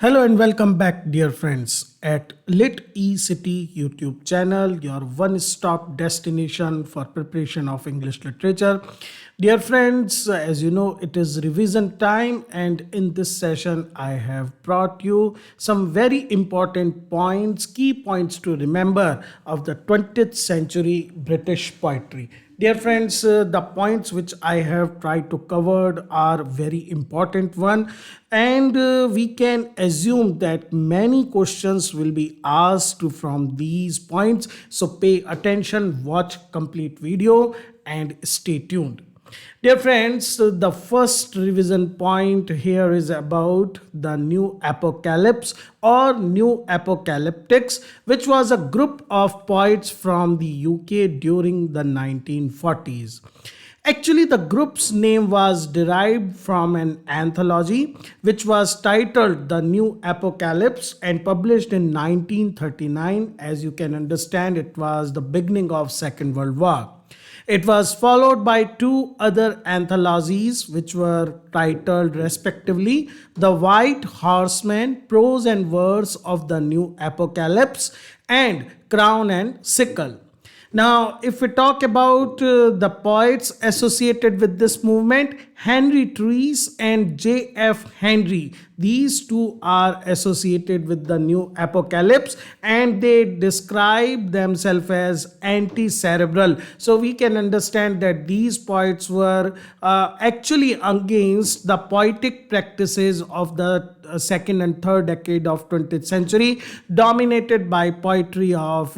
Hello and welcome back, dear friends, at Lit eCity YouTube channel, your one-stop destination for preparation of English literature. Dear friends, as you know, it is revision time, and in this session, I have brought you some very important points, key points to remember of the 20th century British poetry. Dear friends, the points which I have tried to cover are very important one, and we can assume that many questions will be asked from these points. So pay attention, watch complete video and stay tuned. Dear friends, the first revision point here is about the New Apocalypse or New Apocalyptics, which was a group of poets from the UK during the 1940s. Actually, the group's name was derived from an anthology which was titled The New Apocalypse and published in 1939. As you can understand, it was the beginning of Second World War. It was followed by two other anthologies which were titled respectively The White Horseman, Prose and Verse of the New Apocalypse and Crown and Sickle. Now, if we talk about the poets associated with this movement, Henry Treece and J.F. Henry, these two are associated with the New Apocalypse and they describe themselves as anti-cerebral. So we can understand that these poets were actually against the poetic practices of the second and third decade of 20th century, dominated by poetry of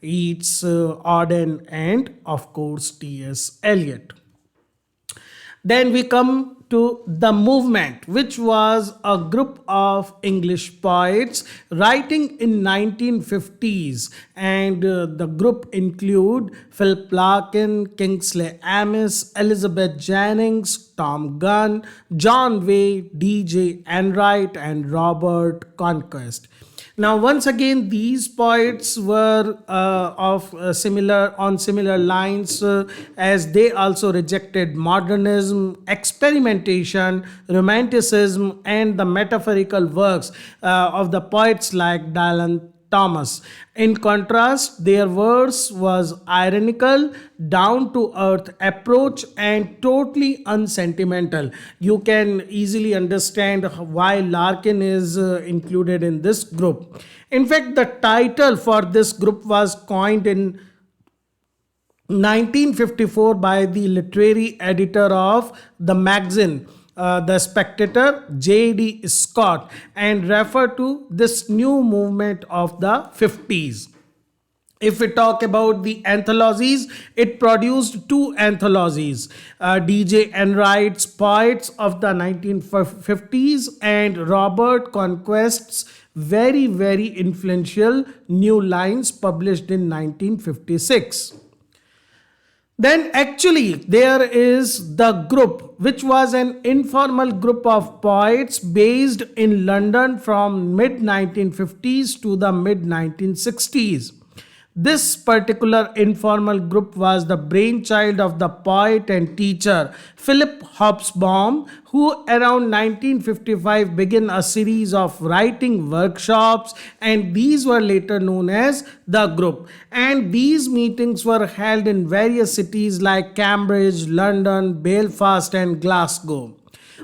Yeats, Auden and of course T.S. Eliot. Then we come to the movement, which was a group of English poets writing in 1950s, and the group include Philip Larkin, Kingsley Amis, Elizabeth Jennings, Tom Gunn, John Way, D.J. Enright, and Robert Conquest. Now, once again, these poets were similar lines, as they also rejected modernism, experimentation, romanticism, and the metaphorical works of the poets like Dylan Thomas. In contrast, their verse was ironical, down to earth approach, and totally unsentimental. You can easily understand why Larkin is included in this group. In fact, the title for this group was coined in 1954 by the literary editor of the magazine The Spectator, J.D. Scott, and refer to this new movement of the 50s. If we talk about the anthologies, it produced two anthologies, D.J. Enright's Poets of the 1950s and Robert Conquest's very influential New Lines, published in 1956. Then actually there is the group, which was an informal group of poets based in London from mid 1950s to the mid 1960s. This particular informal group was the brainchild of the poet and teacher Philip Hobsbawm, who around 1955 began a series of writing workshops, and these were later known as the group. And these meetings were held in various cities like Cambridge, London, Belfast, and Glasgow.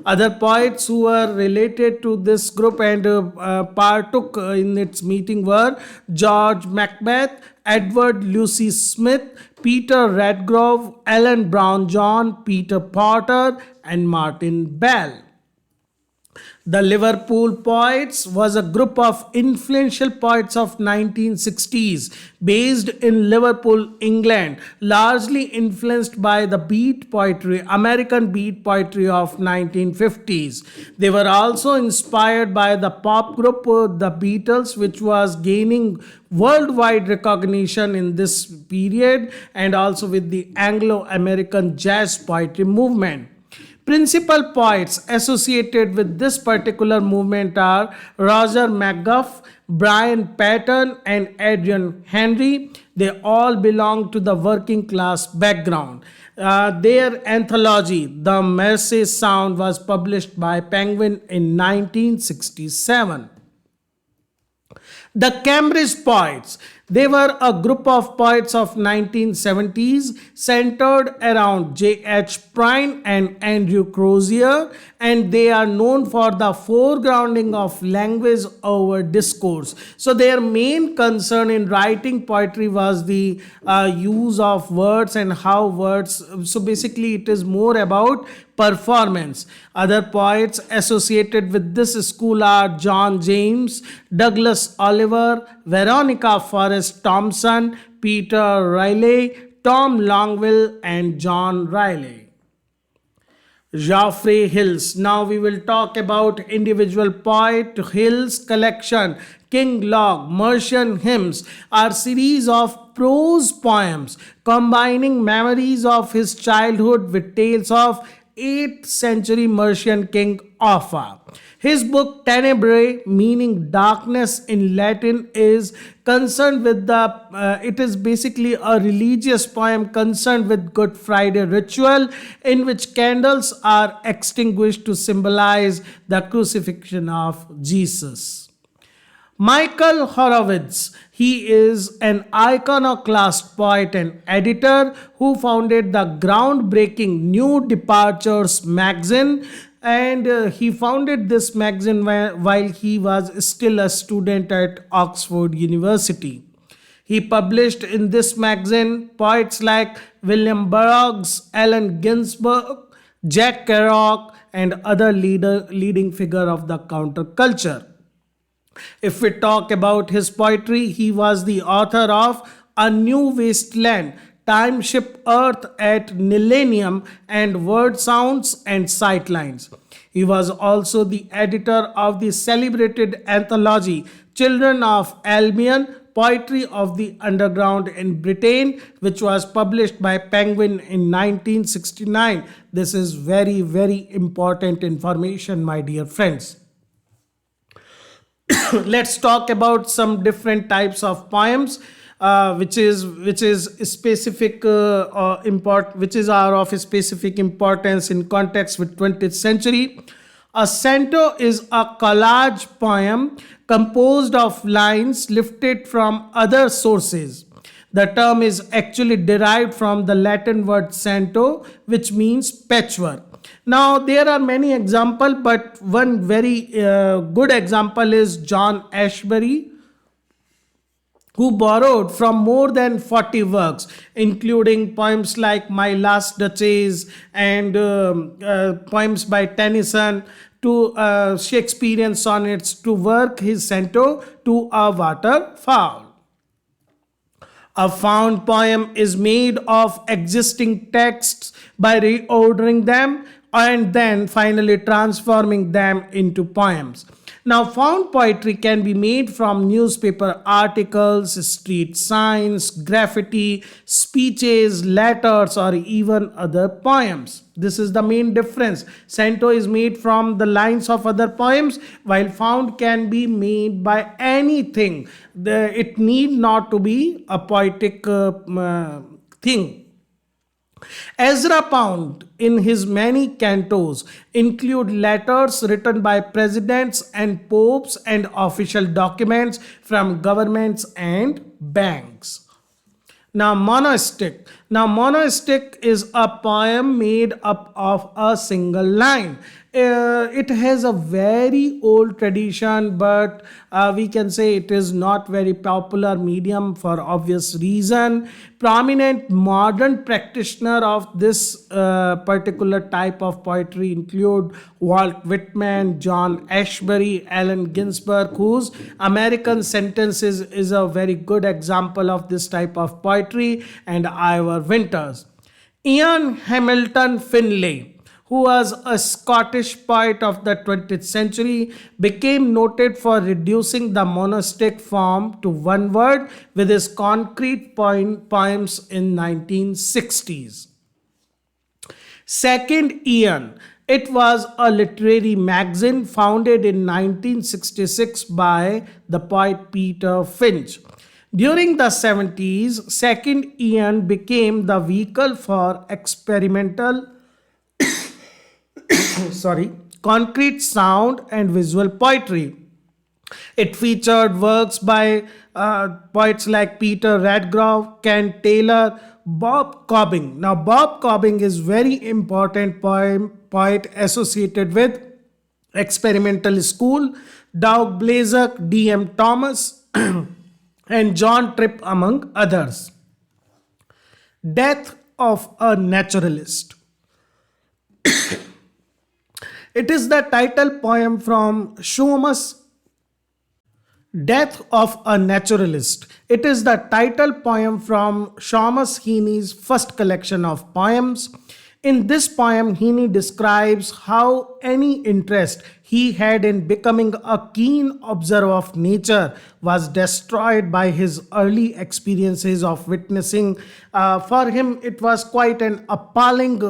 Other poets who were related to this group and partook in its meeting were George Macbeth, Edward Lucy Smith, Peter Redgrove, Ellen Brown John, Peter Potter, and Martin Bell. The Liverpool Poets was a group of influential poets of 1960s based in Liverpool, England, largely influenced by the beat poetry, American beat poetry of 1950s. They were also inspired by the pop group The Beatles, which was gaining worldwide recognition in this period, and also with the Anglo-American jazz poetry movement. Principal poets associated with this particular movement are Roger McGough, Brian Patton, and Adrian Henry. They all belong to the working class background. Their anthology, The Mersey Sound, was published by Penguin in 1967. The Cambridge Poets. They were a group of poets of 1970s centered around J.H. Prine and Andrew Crozier, and they are known for the foregrounding of language over discourse. So their main concern in writing poetry was the use of words and how words. So basically, it is more about performance. Other poets associated with this school are John James, Douglas Oliver, Veronica Forrest Thompson, Peter Riley, Tom Longville, and John Riley. Geoffrey Hills. Now we will talk about individual poet Hills' collection. King Log, Mercian Hymns are series of prose poems combining memories of his childhood with tales of 8th century Mercian king Offa. His book Tenebrae, meaning darkness in Latin, is concerned with it is basically a religious poem concerned with Good Friday ritual in which candles are extinguished to symbolize the crucifixion of Jesus. Michael Horowitz. He is an iconoclast poet and editor who founded the groundbreaking New Departures magazine. And he founded this magazine while he was still a student at Oxford University. He published in this magazine poets like William Burroughs, Allen Ginsberg, Jack Kerouac, and other leading figure of the counterculture. If we talk about his poetry, he was the author of A New Wasteland, Time Ship Earth at Millennium, and Word Sounds and Sightlines. He was also the editor of the celebrated anthology Children of Albion, Poetry of the Underground in Britain, which was published by Penguin in 1969. This is very, very important information, my dear friends. Let's talk about some different types of poems, which is specific which is are of specific importance in context with 20th century. A canto is a collage poem composed of lines lifted from other sources. The term is actually derived from the Latin word canto, which means patchwork. Now, there are many examples, but one very good example is John Ashbery, who borrowed from more than 40 works, including poems like My Last Duchess and poems by Tennyson to Shakespearean sonnets to work his canto to a waterfowl. A found poem is made of existing texts by reordering them and then finally transforming them into poems. Now, found poetry can be made from newspaper articles, street signs, graffiti, speeches, letters, or even other poems. This is the main difference. Canto is made from the lines of other poems, while found can be made by anything. It need not to be a poetic thing. Ezra Pound, in his many cantos, include letters written by presidents and popes and official documents from governments and banks. Now, monistic. Now, monistic is a poem made up of a single line. It has a very old tradition, but we can say it is not very popular medium for obvious reason. Prominent modern practitioner of this particular type of poetry include Walt Whitman, John Ashbery, Allen Ginsberg, whose American Sentences is a very good example of this type of poetry, and Ivor Winters. Ian Hamilton Finlay, who was a Scottish poet of the 20th century, became noted for reducing the monastic form to one word with his concrete poems in 1960s. Second Ian. It was a literary magazine founded in 1966 by the poet Peter Finch. During the 70s, second Ian became the vehicle for experimental sorry, concrete sound and visual poetry. It featured works by poets like Peter Radgrove, Ken Taylor, Bob Cobbing. Now, Bob Cobbing is very important poet associated with experimental school, Doug Blazek, D.M. Thomas, and John Tripp, among others. Death of a Naturalist. It is the title poem from Shomas Death of a Naturalist. It is the title poem from Seamus Heaney's first collection of poems. In this poem, Heaney describes how any interest he had in becoming a keen observer of nature was destroyed by his early experiences of witnessing. For him, it was quite an appalling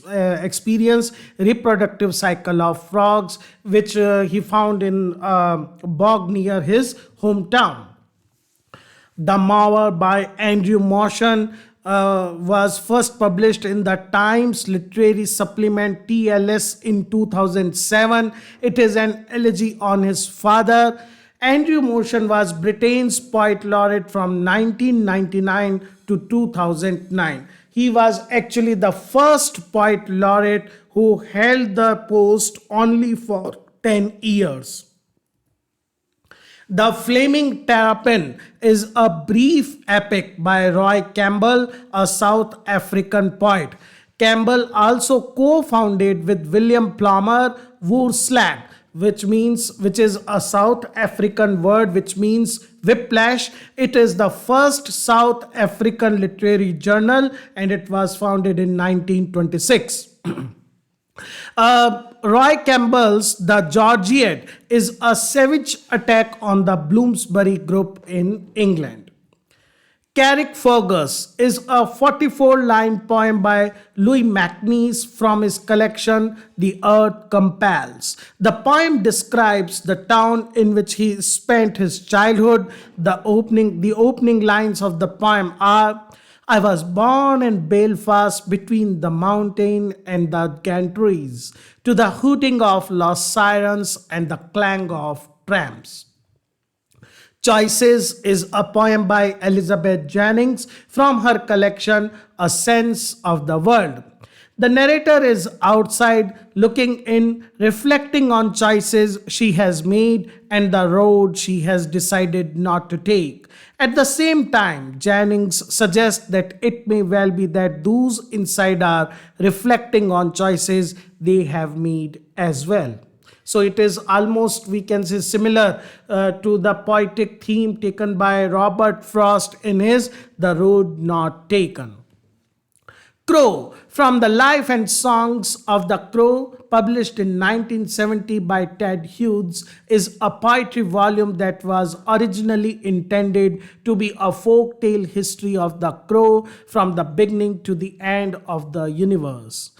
experience, reproductive cycle of frogs, which he found in a bog near his hometown. The Mower by Andrew Motion was first published in the Times Literary Supplement TLS in 2007. It is an elegy on his father. Andrew Motion was Britain's poet laureate from 1999 to 2009. He was actually the first poet laureate who held the post only for 10 years. The Flaming Terrapin is a brief epic by Roy Campbell, a South African poet. Campbell also co-founded with William Plummer Woorslag, which is a South African word which means whiplash. It is the first South African literary journal and it was founded in 1926. Roy Campbell's The Georgiad is a savage attack on the Bloomsbury Group in England. Carrickfergus is a 44-line poem by Louis MacNeice from his collection The Earth Compels. The poem describes the town in which he spent his childhood. The opening lines of the poem are: I was born in Belfast between the mountain and the gantries, to the hooting of lost sirens and the clang of trams. Choices is a poem by Elizabeth Jennings from her collection A Sense of the World. The narrator is outside looking in, reflecting on choices she has made and the road she has decided not to take. At the same time, Jennings suggests that it may well be that those inside are reflecting on choices they have made as well. So it is almost, we can say, similar to the poetic theme taken by Robert Frost in his The Road Not Taken. Crow, from the Life and Songs of the Crow, published in 1970 by Ted Hughes, is a poetry volume that was originally intended to be a folk tale history of the crow from the beginning to the end of the universe.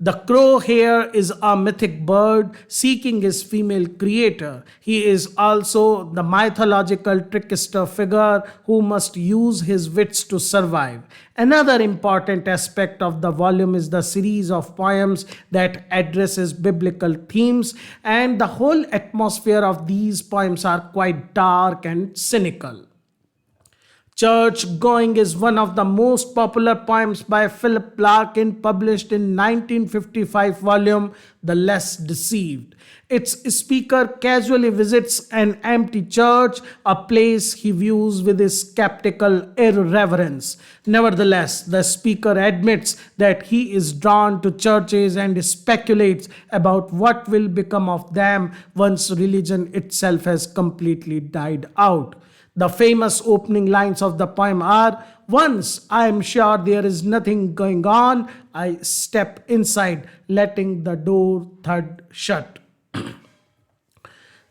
The crow here is a mythic bird seeking his female creator. He is also the mythological trickster figure who must use his wits to survive. Another important aspect of the volume is the series of poems that addresses biblical themes, and the whole atmosphere of these poems are quite dark and cynical. Church Going is one of the most popular poems by Philip Larkin, published in 1955 volume The Less Deceived. Its speaker casually visits an empty church, a place he views with skeptical irreverence. Nevertheless, the speaker admits that he is drawn to churches and speculates about what will become of them once religion itself has completely died out. The famous opening lines of the poem are: once I am sure there is nothing going on, I step inside, letting the door thud shut.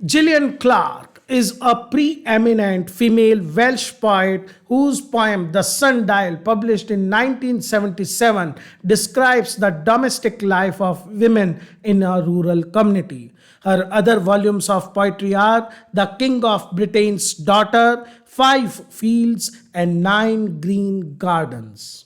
Gillian Clark is a preeminent female Welsh poet whose poem The Sundial, published in 1977, describes the domestic life of women in a rural community. Her other volumes of poetry are The King of Britain's Daughter, Five Fields, and Nine Green Gardens.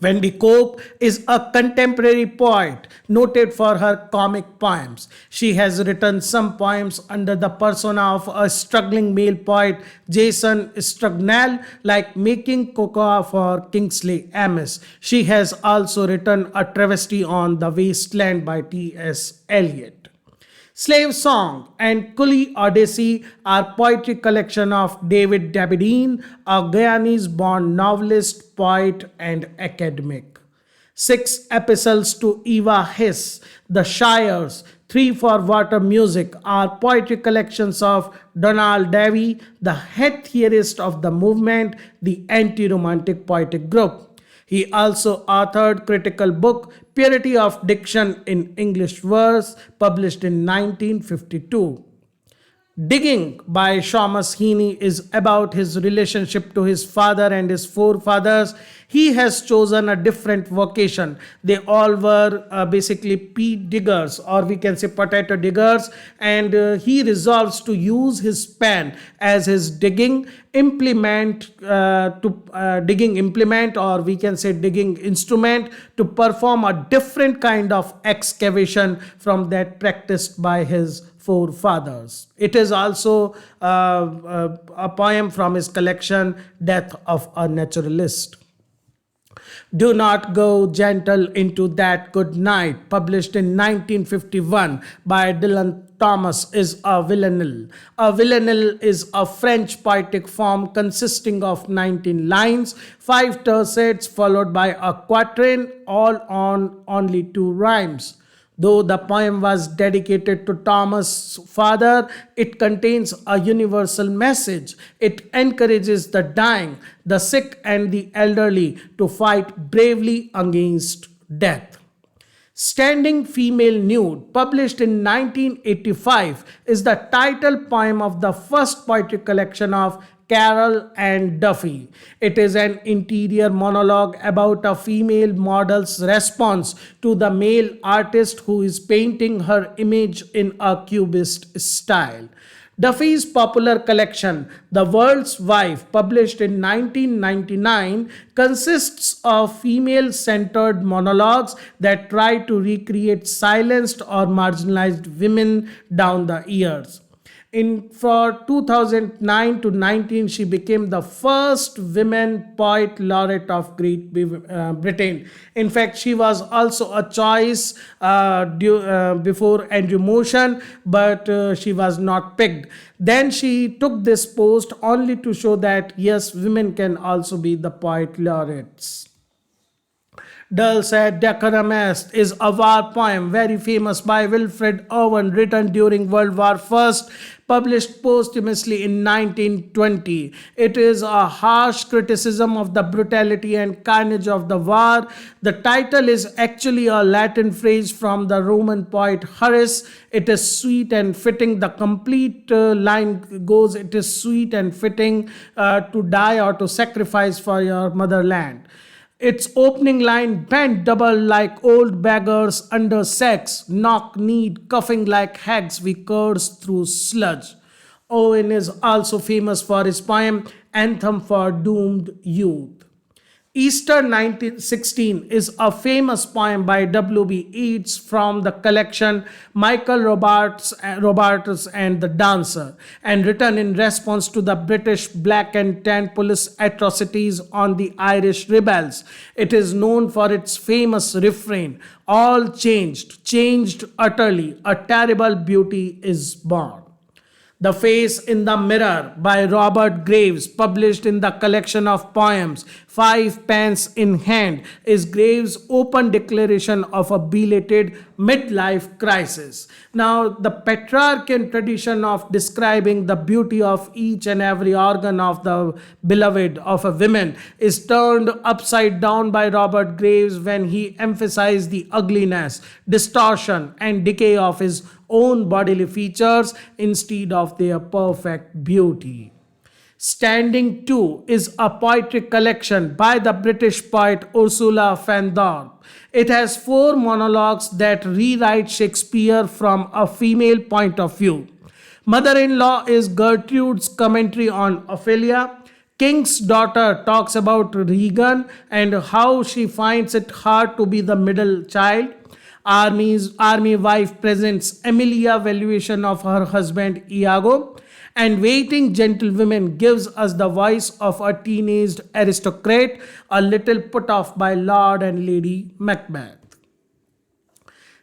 Wendy Cope is a contemporary poet noted for her comic poems. She has written some poems under the persona of a struggling male poet, Jason Strugnell, like Making Cocoa for Kingsley Amis. She has also written a travesty on The Wasteland by T.S. Eliot. Slave Song and Coolie Odyssey are poetry collection of David Dabydeen, a Guyanese-born novelist, poet, and academic. Six epistles to Eva Hiss, The Shires, Three for Water Music are poetry collections of Donald Davy, the head theorist of the movement, the anti-romantic poetic group. He also authored critical book Purity of Diction in English Verse, published in 1952. Digging by Seamus Heaney is about his relationship to his father and his forefathers. He has chosen a different vocation. They all were basically pea diggers, or we can say potato diggers, and he resolves to use his pen as his digging implement, or we can say digging instrument, to perform a different kind of excavation from that practiced by his forefathers. It is also a poem from his collection Death of a Naturalist. Do Not Go Gentle Into That Good Night, published in 1951 by Dylan Thomas, is a villanelle. A villanelle is a French poetic form consisting of 19 lines, 5 tercets followed by a quatrain, all on only 2 rhymes. Though the poem was dedicated to Thomas' father, it contains a universal message. It encourages the dying, the sick, and the elderly to fight bravely against death. Standing Female Nude, published in 1985, is the title poem of the first poetry collection of Carol and Duffy. It is an interior monologue about a female model's response to the male artist who is painting her image in a cubist style. Duffy's popular collection, The World's Wife, published in 1999, consists of female-centered monologues that try to recreate silenced or marginalized women down the years. For 2009 to 19, she became the first women poet laureate of Great Britain. In fact, she was also a choice before Andrew Motion, but she was not picked. Then she took this post only to show that yes, women can also be the poet laureates. Dulce Decorum Est is a war poem very famous by Wilfred Owen, written during World War I, published posthumously in 1920. It is a harsh criticism of the brutality and carnage of the war. The title is actually a Latin phrase from the Roman poet Horace. It is sweet and fitting. The complete line goes, it is sweet and fitting to die or to sacrifice for your motherland. Its opening line, bent double like old beggars under sex, knock-kneed, coughing like hags, we curse through sludge. Owen is also famous for his poem, Anthem for Doomed Youth. Easter 1916 is a famous poem by W.B. Yeats from the collection Michael Robartes and the Dancer, and written in response to the British black and tan police atrocities on the Irish rebels. It is known for its famous refrain, all changed utterly, a terrible beauty is born. The Face in the Mirror by Robert Graves, published in the collection of poems Five Pence in Hand, is Graves' open declaration of a belated midlife crisis. Now, the Petrarchan tradition of describing the beauty of each and every organ of the beloved of a woman is turned upside down by Robert Graves when he emphasized the ugliness, distortion, and decay of his own bodily features instead of their perfect beauty. Standing 2 is a poetry collection by the British poet Ursula van Dort. It has 4 monologues that rewrite Shakespeare from a female point of view. Mother in law is Gertrude's commentary on Ophelia. King's daughter talks about Regan and how she finds it hard to be the middle child. Army wife presents Emilia valuation of her husband Iago, and Waiting Gentlewoman gives us the voice of a teenaged aristocrat, a little put off by Lord and Lady Macbeth.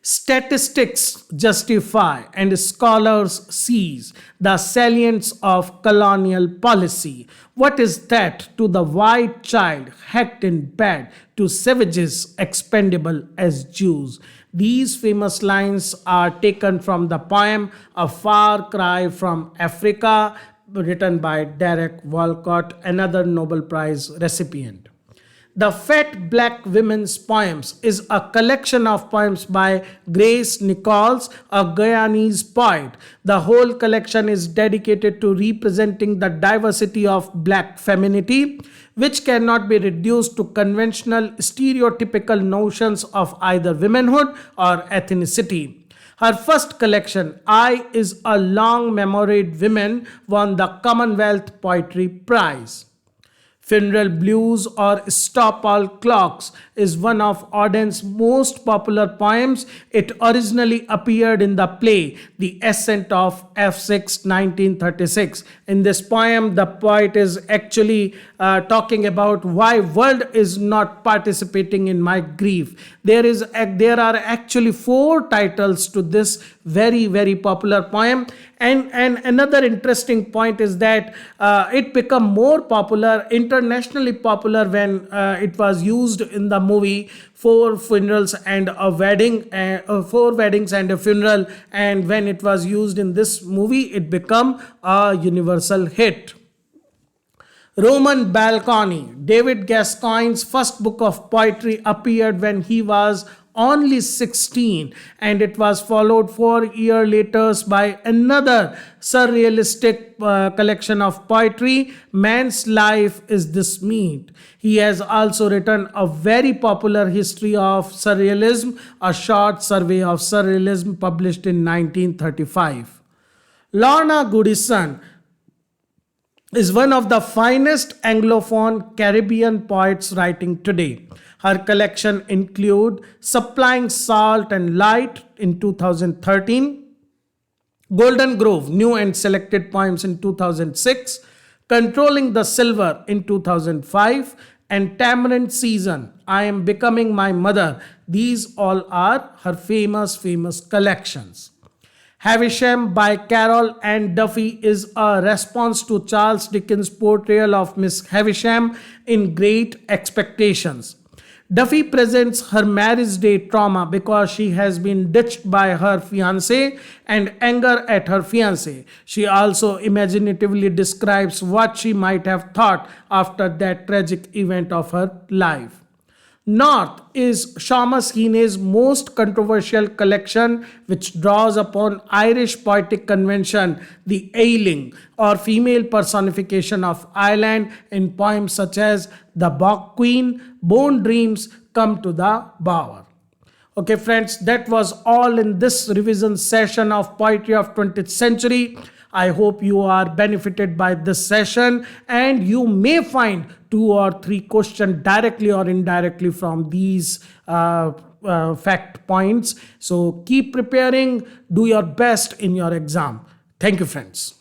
Statistics justify and scholars seize the salience of colonial policy. What is that to the white child hacked in bed, to savages expendable as Jews? These famous lines are taken from the poem A Far Cry from Africa, written by Derek Walcott, another Nobel Prize recipient. The Fat Black Women's Poems is a collection of poems by Grace Nichols, a Guyanese poet. The whole collection is dedicated to representing the diversity of black femininity, which cannot be reduced to conventional stereotypical notions of either womanhood or ethnicity. Her first collection, I Is a Long Memoried Woman, won the Commonwealth Poetry Prize. Funeral Blues or Stop All Clocks is one of Auden's most popular poems. It originally appeared in the play The Ascent of F6 1936. In this poem, the poet is actually talking about why world is not participating in my grief. There are actually 4 titles to this very popular poem, and another interesting point is that it became more popular, internationally popular, when it was used in the movie Four Funerals and a Wedding, 4 weddings and a funeral, and when it was used in this movie it became a universal hit. Roman Balcony, David Gascoigne's first book of poetry, appeared when he was only 16, and it was followed 4 years later by another surrealistic collection of poetry, Man's Life is This Meat. He has also written a very popular history of surrealism, a short survey of surrealism published in 1935. Lorna Goodison is one of the finest Anglophone Caribbean poets writing today. Her collection include Supplying Salt and Light in 2013, Golden Grove, New and Selected Poems in 2006, Controlling the Silver in 2005, and Tamarind Season, I Am Becoming My Mother. These all are her famous collections. Havisham by Carroll and Duffy is a response to Charles Dickens' portrayal of Miss Havisham in Great Expectations. Duffy presents her marriage day trauma because she has been ditched by her fiancé and anger at her fiancé. She also imaginatively describes what she might have thought after that tragic event of her life. North is Seamus Heaney's most controversial collection, which draws upon Irish poetic convention, the Ailing, or female personification of Ireland, in poems such as The Bog Queen, Bone Dreams, Come to the Bower. Okay friends, that was all in this revision session of Poetry of 20th Century. I hope you are benefited by this session, and you may find 2 or 3 questions directly or indirectly from these fact points. So keep preparing, do your best in your exam. Thank you friends.